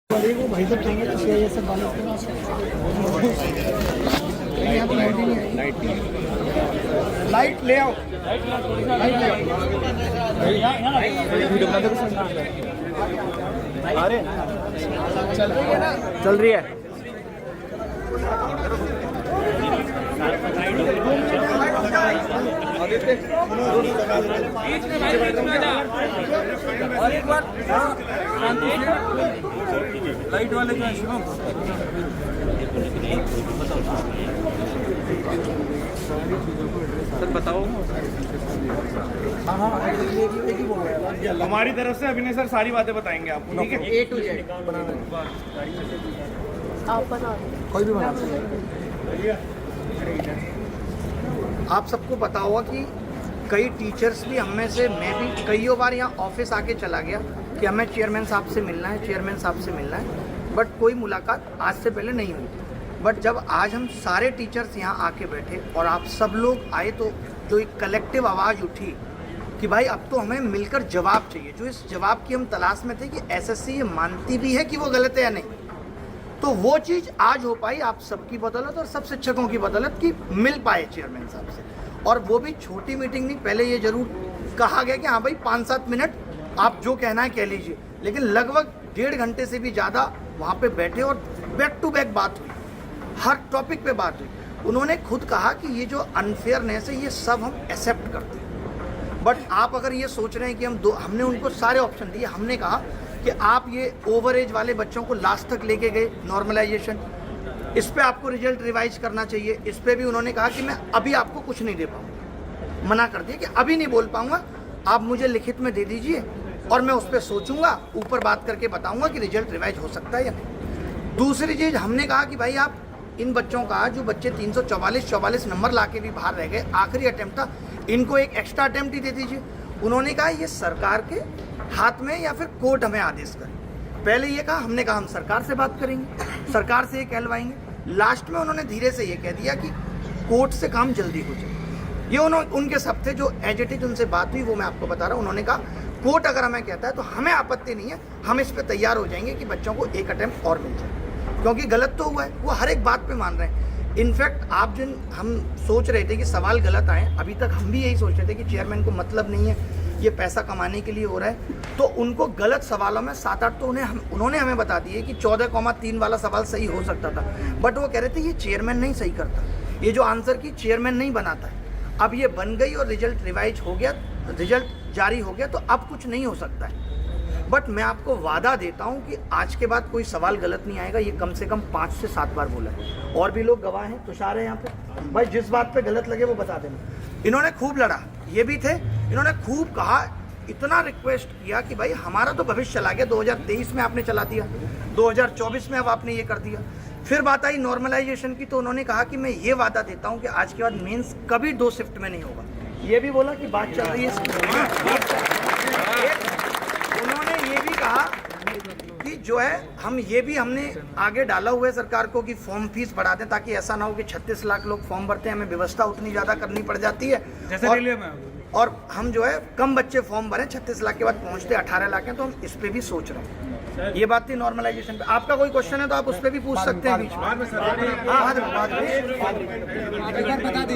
को भाई तो चाहिए तो ये सब वाले यहाँ तो लाइट ही नहीं आई। लाइट ले आओ, लाइट ले आओ। अरे चल रही है ना, चल रही है। और एक बार लाइट वाले क्या शुभम सर बताओ। हमारी तरफ से अभिनय सर सारी बातें बताएंगे आपको, ठीक है? A to Z आप बता कोई भी बना। आप सबको पता होगा कि कई टीचर्स भी हम में से, मैं भी कई बार यहाँ ऑफिस आके चला गया कि हमें चेयरमैन साहब से मिलना है, चेयरमैन साहब से मिलना है, बट कोई मुलाकात आज से पहले नहीं हुई। बट जब आज हम सारे टीचर्स यहाँ आके बैठे और आप सब लोग आए तो जो एक कलेक्टिव आवाज़ उठी कि भाई अब तो हमें मिलकर जवाब चाहिए, जो इस जवाब की हम तलाश में थे कि एसएससी ये मानती भी है कि वो गलत है या नहीं, तो वो चीज़ आज हो पाई आप सबकी बदौलत और सब शिक्षकों की बदौलत कि मिल पाए चेयरमैन साहब से। और वो भी छोटी मीटिंग नहीं, पहले ये जरूर कहा गया कि हाँ भाई 5-7 मिनट आप जो कहना है कह लीजिए, लेकिन लगभग 1.5 घंटे से भी ज़्यादा वहाँ पे बैठे और बैक टू बैक बात हुई, हर टॉपिक पे बात हुई। उन्होंने खुद कहा कि ये जो अनफेयरनेस है ये सब हम एक्सेप्ट करते हैं, बट आप अगर ये सोच रहे हैं कि हमने उनको सारे ऑप्शन दिए। हमने कहा कि आप ये ओवर एज वाले बच्चों को लास्ट तक लेके गए नॉर्मलाइजेशन, इस पे आपको रिजल्ट रिवाइज करना चाहिए। इस पे भी उन्होंने कहा कि मैं अभी आपको कुछ नहीं दे पाऊँगा, मना कर दिया कि अभी नहीं बोल पाऊँगा, आप मुझे लिखित में दे दीजिए और मैं उस पर सोचूंगा, ऊपर बात करके बताऊँगा कि रिजल्ट रिवाइज हो सकता है या नहीं। दूसरी चीज़ हमने कहा कि भाई आप इन बच्चों का, जो बच्चे 344 नंबर ला के भी बाहर रह गए, आखिरी अटैम्प्ट था, इनको एक एक्स्ट्रा अटैम्प्ट ही दे दीजिए। उन्होंने कहा ये सरकार के हाथ में या फिर कोर्ट हमें आदेश करे। पहले ये कहा, हमने कहा हम सरकार से बात करेंगे, सरकार से ये कहलवाएंगे। लास्ट में उन्होंने धीरे से ये कह दिया कि कोर्ट से काम जल्दी हो जाए। ये उनके सब थे, जो एज इट इज उनसे बात हुई वो मैं आपको बता रहा हूँ। उन्होंने कहा कोर्ट अगर हमें कहता है तो हमें आपत्ति नहीं है, हम इस पर तैयार हो जाएंगे कि बच्चों को एक अटैम्प्ट और मिल जाए, क्योंकि गलत तो हुआ है, वो हर एक बात पे मान रहे हैं। इनफैक्ट आप जिन हम सोच रहे थे कि सवाल गलत आए, अभी तक हम भी यही सोच रहे थे कि चेयरमैन को मतलब नहीं है, ये पैसा कमाने के लिए हो रहा है, तो उनको गलत सवालों में 7-8 तो उन्होंने हमें बता दिए कि 14,3 वाला सवाल सही हो सकता था, बट वो कह रहे थे ये चेयरमैन नहीं सही करता, ये जो आंसर की चेयरमैन नहीं बनाता है। अब ये बन गई और रिजल्ट रिवाइज हो गया, रिजल्ट जारी हो गया, तो अब कुछ नहीं हो सकता है। बट मैं आपको वादा देता हूं कि आज के बाद कोई सवाल गलत नहीं आएगा। ये कम से कम 5 से 7 बार बोला है, और भी लोग गवाह हैं, तुषार है यहाँ पे, भाई जिस बात पे गलत लगे वो बता देना। इन्होंने खूब लड़ा, ये भी थे, इन्होंने खूब कहा, इतना रिक्वेस्ट किया कि भाई हमारा तो भविष्य चला गया, 2023 में आपने चला दिया, 2024 में अब आपने ये कर दिया। फिर बात आई नॉर्मलाइजेशन की, तो उन्होंने कहा कि मैं ये वादा देता हूँ कि आज के बाद मेंस कभी 2 शिफ्ट में नहीं होगा। ये भी बोला कि बात चल रही है। उन्होंने ये भी कहा कि जो है हमने आगे डाला हुआ है सरकार को कि फॉर्म फीस बढ़ा दें, ताकि ऐसा ना हो कि 36 लाख लोग फॉर्म भरते हैं, हमें व्यवस्था उतनी ज़्यादा करनी पड़ जाती है, जैसे रेलवे में, और हम जो है कम बच्चे फॉर्म भरें, 36 लाख के बाद पहुंचते 18 लाख हैं, तो हम इस पे भी सोच रहे हैं। ये बात थी नॉर्मलाइजेशन पे। आपका कोई क्वेश्चन है तो आप उस पर भी पूछ सकते हैं बीच में।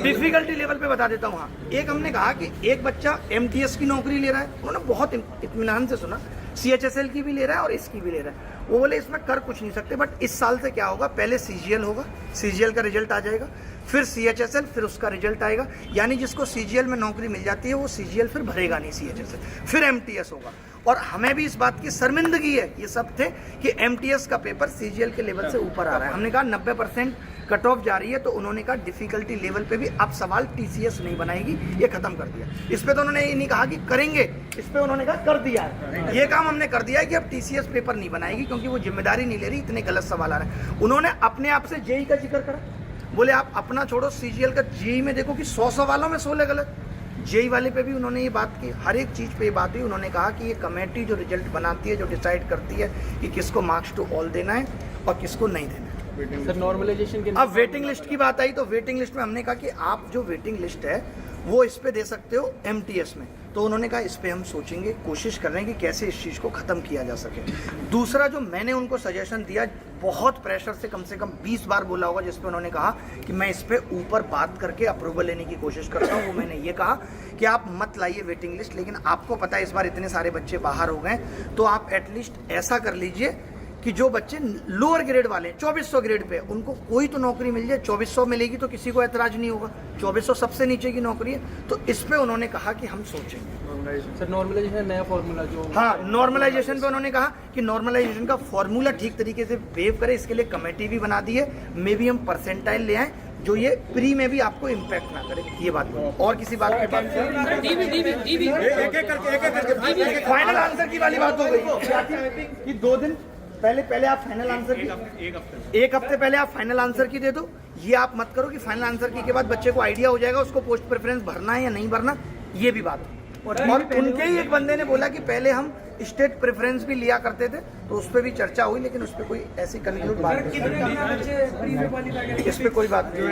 डिफिकल्टी लेवल पे बता देता हूँ। हाँ, एक हमने कहा कि एक बच्चा MTS की नौकरी ले रहा है, उन्होंने बहुत इत्मीनान से सुना, CHSL की भी ले रहा है और इसकी भी ले रहा है। वो बोले इसमें कर कुछ नहीं सकते, बट इस साल से क्या होगा, पहले CGL होगा, CGL का रिजल्ट आ जाएगा, फिर CHSL, फिर उसका रिजल्ट आएगा, यानी जिसको CGL में नौकरी मिल जाती है वो CGL फिर भरेगा नहीं, CHSL, फिर MTS होगा। और हमें भी इस बात की शर्मिंदगी है, ये सब थे, कि MTS का पेपर CGL के लेवल से ऊपर आ रहा है। हमने कहा 90% कट ऑफ जा रही है, तो उन्होंने कहा डिफिकल्टी लेवल पे भी अब सवाल TCS नहीं बनाएगी, ये खत्म कर दिया। इस पे तो उन्होंने ये नहीं कहा कि करेंगे, इस पे उन्होंने कहा कर दिया है, ये काम हमने कर दिया है कि अब TCS पेपर नहीं बनाएगी, क्योंकि वो जिम्मेदारी नहीं ले रही, इतने गलत सवाल आ रहे हैं। उन्होंने अपने आप से JEE का जिक्र करा, बोले आप अपना छोड़ो, CGL का JEE में देखो कि 100 सवालों में 16 गलत। JEE वाले पे भी उन्होंने ये बात की, हर एक चीज़ पे ये बात हुई। उन्होंने कहा कि ये कमेटी जो रिजल्ट बनाती है, जो डिसाइड करती है कि किसको मार्क्स टू ऑल देना है और किसको नहीं देना है। सर नॉर्मलाइजेशन के अब वेटिंग लिस्ट की बात आई, तो वेटिंग लिस्ट में हमने कहा कि आप जो वेटिंग लिस्ट है वो इस पे दे सकते हो MTS में, तो उन्होंने कहा इस पे हम सोचेंगे, कोशिश कर रहे हैं कि कैसे इस चीज़ को ख़त्म किया जा सके। दूसरा जो मैंने उनको सजेशन दिया, बहुत प्रेशर से कम 20 बार बोला होगा, जिस पे उन्होंने कहा कि मैं इस पे ऊपर बात करके अप्रूवल लेने की कोशिश करता हूँ। वो मैंने ये कहा कि आप मत लाइए वेटिंग लिस्ट, लेकिन आपको पता है इस बार इतने सारे बच्चे बाहर हो गए, तो आप एटलीस्ट ऐसा कर लीजिए कि जो बच्चे लोअर ग्रेड वाले 2400 ग्रेड पे, उनको कोई तो नौकरी मिल जाए। 2400 मिलेगी तो किसी को एतराज नहीं होगा, 2400 सबसे नीचे की नौकरी है। तो इस पे उन्होंने कहा कि हम सोचेंगे। सर नॉर्मलाइजेशन नया फॉर्मूला जो, हाँ, नॉर्मलाइजेशन पे उन्होंने कहा कि नॉर्मलाइजेशन का फॉर्मूला ठीक तरीके से वेव करे, इसके लिए कमेटी भी बना दी है। मे भी हम परसेंटाइल ले आए जो ये प्री में भी आपको इम्पैक्ट ना करे, ये बात। और किसी बात के बाद फाइनल आंसर की वाली बात हो गई कि 2 दिन पहले आप फाइनल आंसर की, एक हफ्ते पहले आप फाइनल आंसर की दे दो। ये आप मत करो कि फाइनल आंसर की के बाद बच्चे को आइडिया हो जाएगा उसको पोस्ट प्रेफरेंस भरना है या नहीं भरना, ये भी बात है। और उनके ही एक बंदे ने बोला कि पहले हम स्टेट प्रेफरेंस भी लिया करते थे, तो उस पर भी चर्चा हुई, लेकिन उस पर कोई ऐसी कंक्लूड बात नहीं, इस पर कोई बात नहीं।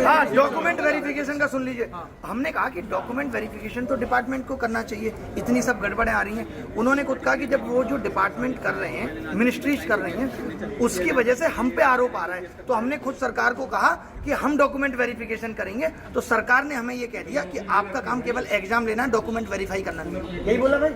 हाँ, डॉक्यूमेंट वेरिफिकेशन का सुन लीजिए। हमने कहा कि डॉक्यूमेंट वेरिफिकेशन तो डिपार्टमेंट को करना चाहिए, इतनी सब गड़बड़ें आ रही हैं। उन्होंने खुद कहा कि जब वो जो डिपार्टमेंट कर रहे हैं, मिनिस्ट्रीज कर रही हैं, उसकी वजह से हम पे आरोप आ रहा है। तो हमने खुद सरकार को कहा कि हम डॉक्यूमेंट वेरिफिकेशन करेंगे, तो सरकार ने हमें ये कह दिया कि आपका काम केवल एग्जाम लेना है, डॉक्यूमेंट वेरीफाई करना नहीं। यही बोला भाई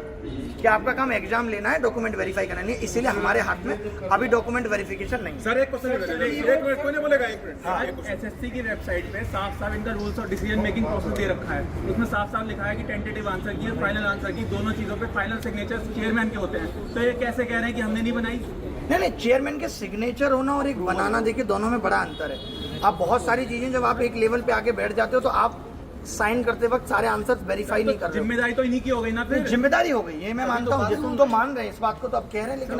कि आपका काम एग्जाम लेना है, डॉक्यूमेंट वेरीफाई करना नहीं है। इसीलिए हमारे हाथ में अभी डॉक्यूमेंट वेरिफिकेशन नहीं। सर एक क्वेश्चन कोई नहीं बोलेगा, एक मिनट। एसएससी की वेबसाइट पे साफ इनका रूल्स और डिसीजन मेकिंग प्रोसेस दे रखा है। उसमें साफ लिखा है कि टेंटेटिव आंसर की और फाइनल आंसर की, दोनों चीजों पे फाइनल सिग्नेचर चेयरमैन के होते हैं। तो ये कैसे कह रहे हैं कि हमने नहीं बनाई? नहीं, चेयरमैन के सिग्नेचर होना और एक बनाना, देखिए दोनों में बड़ा अंतर है। आप बहुत सारी चीजें जब आप एक लेवल पे आके बैठ जाते हो तो आप साइन करते वक्त सारे आंसर वेरीफाई नहीं कर रहे। जिम्मेदारी तो इन्हीं की हो गई ना, फिर जिम्मेदारी हो गई, ये मैं मानता हूँ। तुम तो मान रहे हैं इस बात को, तो अब कह रहे हैं, लेकिन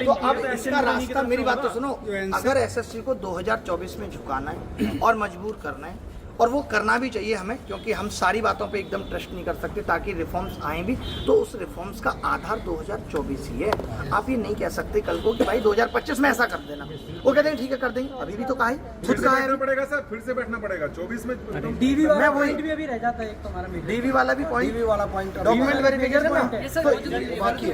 तो अब इसका रास्ता, मेरी बात तो सुनो, अगर एसएससी को 2024 में झुकाना है और मजबूर करना है, और वो करना भी चाहिए हमें, क्योंकि हम सारी बातों पे एकदम ट्रस्ट नहीं कर सकते, ताकि रिफॉर्म्स आए भी, तो उस रिफॉर्म्स का आधार 2024 ही है। आप ये नहीं कह सकते कल को कि भाई 2025 में ऐसा कर देना। वो कहते हैं ठीक है कर देंगे, अभी भी तो कहा है, खुद कहा है। पड़ेगा सर, फिर से बैठना पड़ेगा 24 में। डीवी वाला पॉइंट भी अभी रह जाता है, एक तुम्हारा डीवी वाला भी पॉइंट, डीवी वाला पॉइंट डॉक्यूमेंट वेरिफिकेशन बाकी है।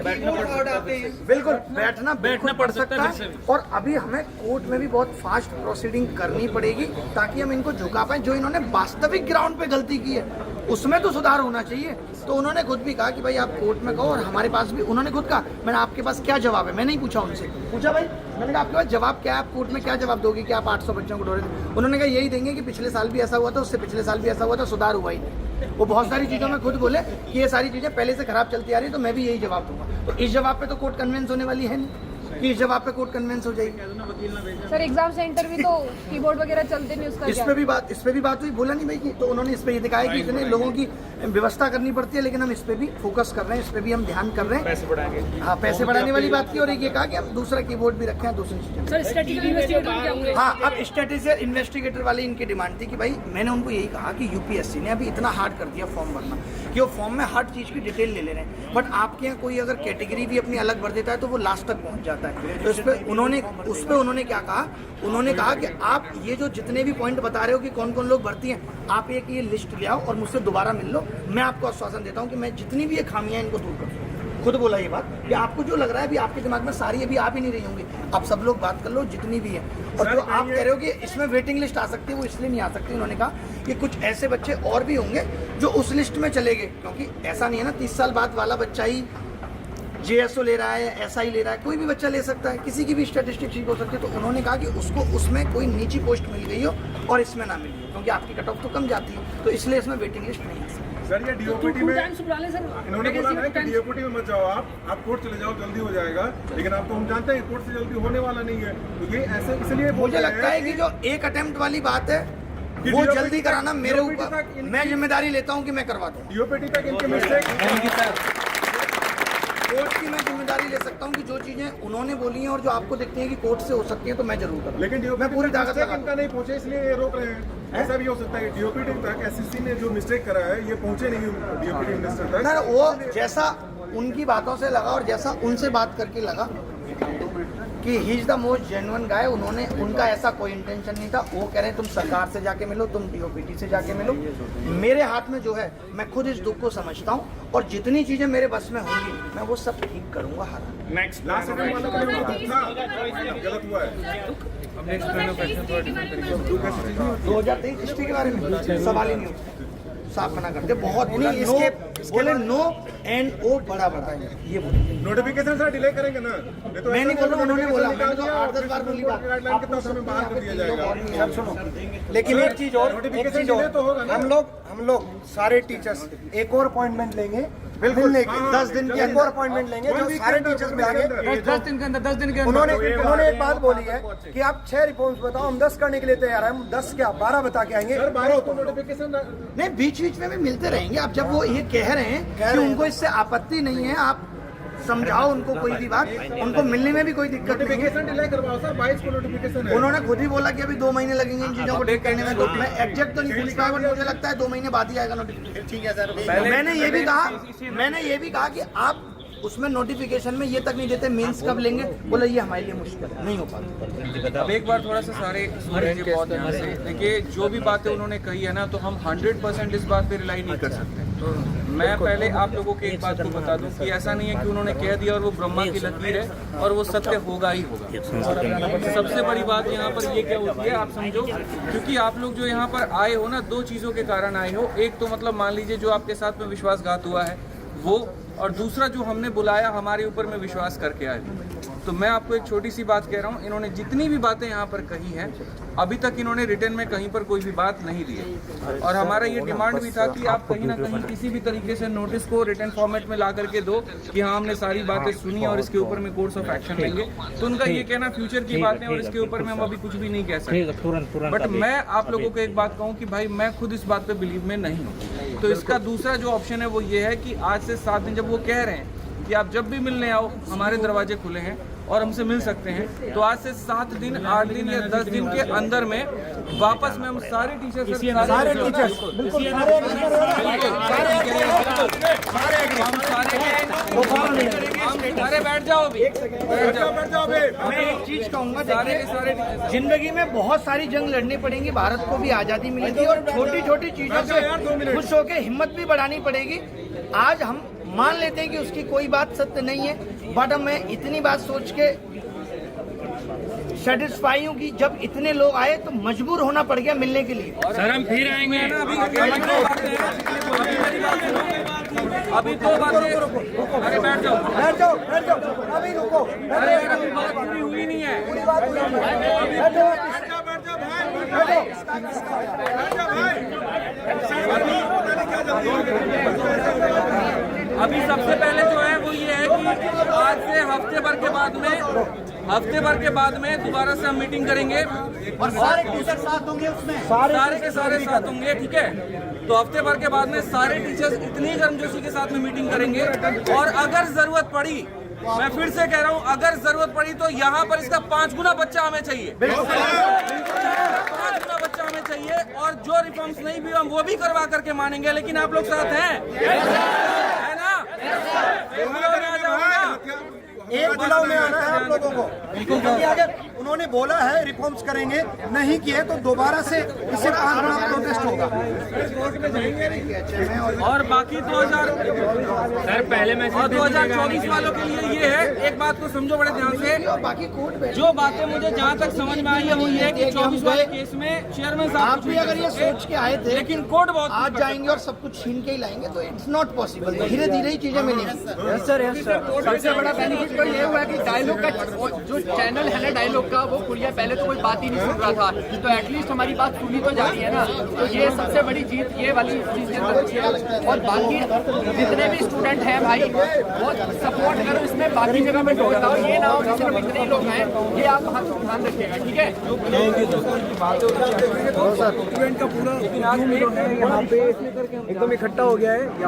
बिल्कुल बैठना पड़ सकता है, और अभी हमें कोर्ट में भी बहुत फास्ट प्रोसीडिंग करनी पड़ेगी, ताकि हम इनको झुका पाए। जो इन्होंने वास्तविक ग्राउंड पे गलती की है उसमें तो सुधार होना चाहिए। तो उन्होंने खुद भी कहा कि भाई आप कोर्ट में कहो, और हमारे पास भी उन्होंने खुद कहा, मैंने आपके पास क्या जवाब है, मैं नहीं पूछा उनसे, पूछा भाई मैंने कहा आपके पास जवाब क्या है, आप कोर्ट में क्या जवाब दोगे कि आप 800 बच्चों को डोरे थे? उन्होंने कहा यही देंगे कि पिछले साल भी ऐसा हुआ था, उससे पिछले साल भी ऐसा हुआ था, सुधार हुआ ही नहीं। वो बहुत सारी चीज़ों में खुद बोले कि ये सारी चीज़ें पहले से खराब चलती आ रही है, तो मैं भी यही जवाब दूंगा। तो इस जवाब पे तो कोर्ट कन्विंस होने वाली है नहीं कि इस जवाब पे कोर्ट कन्विंस हो जाएगी। सर एग्जाम सेंटर भी तो कीबोर्ड वगैरह चलते नहीं, उसका इस पे भी बात हुई, बोला नहीं भाई की। तो उन्होंने इस पे ये दिखाया कि इतने लोगों की व्यवस्था करनी पड़ती है, लेकिन हम इस पे भी फोकस कर रहे हैं, इस पे भी हम ध्यान कर रहे हैं, पैसे बढ़ाएंगे। हाँ, पैसे बढ़ाने वाली बात की, और एक ये कहा कि हम दूसरा कीबोर्ड भी रखें, दूसरी चीजें। हाँ, अब स्टैटिस्टिकल इन्वेस्टिगेटर वाली इनकी डिमांड थी कि भाई, मैंने उनको यही कहा कि यूपीएससी ने अभी इतना हार्ड कर दिया फॉर्म भरना कि वो फॉर्म में हर चीज़ की डिटेल ले रहे हैं, बट आपके यहाँ कोई अगर कैटेगरी भी अपनी अलग भर देता है तो वो लास्ट तक पहुँच जाता है। तो उस पर उन्होंने क्या कहा, उन्होंने कहा कि आप ये जो जितने भी पॉइंट बता रहे हो कि कौन कौन लोग भर्ती हैं, आप एक ये लिस्ट ले आओ और मुझसे दोबारा मिल लो। मैं आपको आश्वासन देता हूँ कि मैं जितनी भी ये खामियां इनको दूर करूँ। खुद बोला ये बात कि आपको जो लग रहा है अभी आपके दिमाग में सारी अभी आप ही नहीं रही होंगी, आप सब लोग बात कर लो जितनी भी है। और जो आप कह रहे हो कि इसमें वेटिंग लिस्ट आ सकती है, वो इसलिए नहीं आ सकती। उन्होंने कहा कि कुछ ऐसे बच्चे और भी होंगे जो उस लिस्ट में चले गए, क्योंकि ऐसा नहीं है ना 30 साल बाद वाला बच्चा ही जेएसओ ले रहा है, ऐसा ही ले रहा है, कोई भी बच्चा ले सकता है, किसी की भी स्टैटिस्टिक्स ठीक हो सकती है। तो उन्होंने कहा कि उसको उसमें कोई नीची पोस्ट मिल गई हो और इसमें ना मिली हो, क्योंकि आपकी कट ऑफ तो कम जाती है, तो इसलिए इसमें वेटिंग लिस्ट नहीं आ सकती। सर ये डीओपीटी में इन्होंने बोला है कि डीओपीटी में मत जाओ, आप कोर्ट चले जाओ, जल्दी हो जाएगा। लेकिन आप तो हम जानते हैं कोर्ट से जल्दी होने वाला नहीं है, तो ये ऐसे इसलिए मुझे लगता है कि जो एक अटेम्प्ट वाली बात है वो जल्दी कराना मेरे ऊपर, मैं जिम्मेदारी लेता हूँ कि मैं करवा दूँ। डीओपीटी तक इनके मिस्टेक, कोर्ट की मैं जिम्मेदारी ले सकता हूँ कि जो चीजें उन्होंने बोली हैं और जो आपको दिखती हैं कि कोर्ट से हो सकती हैं, तो मैं जरूर करूँ। लेकिन मैं पूरी ताकत इनका नहीं पहुंचे, इसलिए ये रोक रहे हैं। ऐसा भी हो सकता है कि डीओपीटी तक एसएससी ने जो मिस्टेक करा है ये पहुंचे नहीं डीओपीटी मिनिस्टर तक। ना वो जैसा उनकी बातों से लगा और जैसा उनसे बात करके लगा, कि he is the most genuine guy. उन्होंने, उनका ऐसा कोई इंटेंशन नहीं था। वो कह रहे हैं तुम सरकार से जाके मिलो, तुम डीओपीटी से जाके मिलो। मेरे हाथ में जो है, मैं खुद इस दुख को समझता हूँ और जितनी चीजें मेरे बस में होंगी मैं वो सब ठीक करूंगा। हालांकि नेक्स्ट लास्ट गलत हुआ है। 2023 हिस्ट्री के बारे में सवाल ही नहीं उठता, साफ मना करते। बहुत बुरा, इसके बोले नो एंड ओ बड़ा ये बोले। नोटिफिकेशन सर डिले करेंगे ना? तो मैं नहीं बोल रहा, उन्होंने बोला। मैंने तो 8-10 बार बोली बात। गाइडलाइन कितना समय बाहर कर दिया जाएगा? सर सुनो, लेकिन एक चीज और, नोटिफिकेशन डिले तो होगा ना? हम लोग सारे टीचर्स एक और अपॉइंटमेंट लेंगे, बिल्कुल मिलने के 10 दिन के एक और अपॉइंटमेंट लेंगे जो सारे टीचर्स मिलेंगे। 10 दिन के अंदर 10 दिन के अंदर उन्होंने एक बात बोली है कि आप 6 रिफॉर्म्स बताओ, हम 10 करने के लिए तैयार हैं। हम 10 क्या 12 बता के आएंगे। सर 12 को नोटिफिकेशन नहीं, बीच बीच में भी मिलते रहेंगे। अब जब वो ये कह रहे हैं कि उनको इससे आपत्ति नहीं है, आप समझाओ उनको कोई भी बात, उनको मिलने में भी कोई दिक्कत नहीं है। नोटिफिकेशन डिले करवाओ सर, 22 को नोटिफिकेशन है। उन्होंने खुद ही बोला कि अभी 2 महीने लगेंगे इन चीजों को ठीक करने में। तो मैं एग्जैक्ट तो नहीं पूछ पाया, बट मुझे लगता है 2 महीने बाद ही आएगा नोटिफिकेशन। ठीक है सर। मैंने ये भी कहा कि आप उसमें नोटिफिकेशन में ये तक नहीं देते मेंस कब लेंगे। बोला ये हमारे लिए मुश्किल है, नहीं हो पाता। अब एक बार थोड़ा सा सारे सुनेंगे बहुत ध्यान से। देखिए जो भी बातें उन्होंने कही है ना, तो हम 100% इस बात पे रिलाई नहीं कर सकते। मैं पहले आप लोगों को एक बात को बता दूं कि ऐसा नहीं है कि उन्होंने कह दिया और वो ब्रह्मा की लकीर है और वो सत्य होगा ही होगा। सबसे बड़ी बात यहाँ पर ये क्या होती है, आप समझो, क्योंकि आप लोग जो यहाँ पर आए हो ना, 2 चीज़ों के कारण आए हो। एक तो मतलब मान लीजिए जो आपके साथ में विश्वासघात हुआ है वो, और दूसरा जो हमने बुलाया हमारे ऊपर में विश्वास करके आए। तो मैं आपको एक छोटी सी बात कह रहा हूँ, इन्होंने जितनी भी बातें यहाँ पर कही हैं अभी तक इन्होंने रिटर्न में कहीं पर कोई भी बात नहीं दी है। और हमारा ये डिमांड भी था कि आप कहीं ना कहीं किसी भी तरीके से नोटिस को रिटर्न फॉर्मेट में ला करके दो कि हाँ हमने सारी बातें सुनी और इसके ऊपर में कोर्स ऑफ एक्शन लेंगे। तो उनका ये कहना फ्यूचर की बातें और इसके ऊपर में हम अभी कुछ भी नहीं कह सकते। बट मैं आप लोगों को एक बात कहूँ कि भाई मैं खुद इस बात पे बिलीव में नहीं हूँ। तो इसका दूसरा जो ऑप्शन है वो ये है कि आज से 7 दिन, जब वो कह रहे हैं कि आप जब भी मिलने आओ हमारे दरवाजे खुले हैं और हमसे मिल सकते हैं, तो आज से 7 दिन 8 दिन या 10 दिन के अंदर में वापस में हम सारे टीचर्स सारे बैठ जाओ अभी, बैठ जाओ। मैं एक चीज कहूंगा, देखिए जिंदगी में बहुत सारी जंग लड़नी पड़ेंगी, भारत को भी आजादी मिलेगी और छोटी छोटी चीजों से खुश होकर हिम्मत भी बढ़ानी पड़ेगी। आज हम मान लेते हैं कि उसकी कोई बात सत्य नहीं है, बट मैं इतनी बात सोच के सेटिस्फाई हूँ कि जब इतने लोग आए तो मजबूर होना पड़ गया मिलने के लिए। सर हम फिर आएंगे अभी 2 बातें। अरे बैठ जाओ अभी रुको, अरे अभी बात पूरी हुई नहीं है। पूरी बात हुई नहीं अभी सबसे पहले जो है वो ये है कि आज से हफ्ते भर के बाद में दोबारा से हम मीटिंग करेंगे और सारे टीचर साथ होंगे उसमें, सारे के सारे साथ होंगे। ठीक है, तो हफ्ते भर के बाद में सारे टीचर्स इतनी गर्मजोशी के साथ में मीटिंग करेंगे और अगर जरूरत पड़ी, मैं फिर से कह रहा हूं, अगर जरूरत पड़ी तो यहाँ पर इसका 5 गुना बच्चा हमें चाहिए, 5 गुना बच्चा हमें चाहिए। और जो रिफॉर्म्स नहीं भी हम वो भी करवा करके मानेंगे, लेकिन आप लोग साथ हैं, है ना? आ जाओ ना। एक बुलाव में आना है आप लोगों को, क्योंकि अगर उन्होंने बोला है रिफॉर्म्स करेंगे, नहीं किए तो दोबारा से इससे 5 गुना प्रोटेस्ट होगा। और बाकी 2024 वालों के लिए ये है, एक बात को समझो बड़े ध्यान से, बाकी कोर्ट जो बातें मुझे जहाँ तक समझ में आई है वो ये है कि 24 वाले केस में चेयरमैन साहब आप भी अगर ये सोच के आए थे लेकिन कोर्ट बहुत आज जाएंगे और सब कुछ छीन के ही लाएंगे, तो इट्स नॉट पॉसिबल। धीरे धीरे ही चीजें मिलेंगी। सबसे बड़ा बेनिफिट तो ये हुआ कि डायलॉग का जो चैनल है ना डायलॉग का, वो कुड़िया पहले तो कोई बात ही नहीं सुन रहा था, तो एटलीस्ट हमारी बात सुनी तो जा रही है ना। तो ये सबसे बड़ी जीत ये वाली चीज है। और बाकी जितने भी स्टूडेंट हैं भाई, वो सपोर्ट करो इसमें, बाकी जगह में ढोल लाओ, ये ना हो कि सिर्फ इतने ही लोग हैं, ये आप ध्यान रखिएगा। ठीक है, स्टूडेंट का पूरा यहाँ पे एकदम इकट्ठा हो गया है।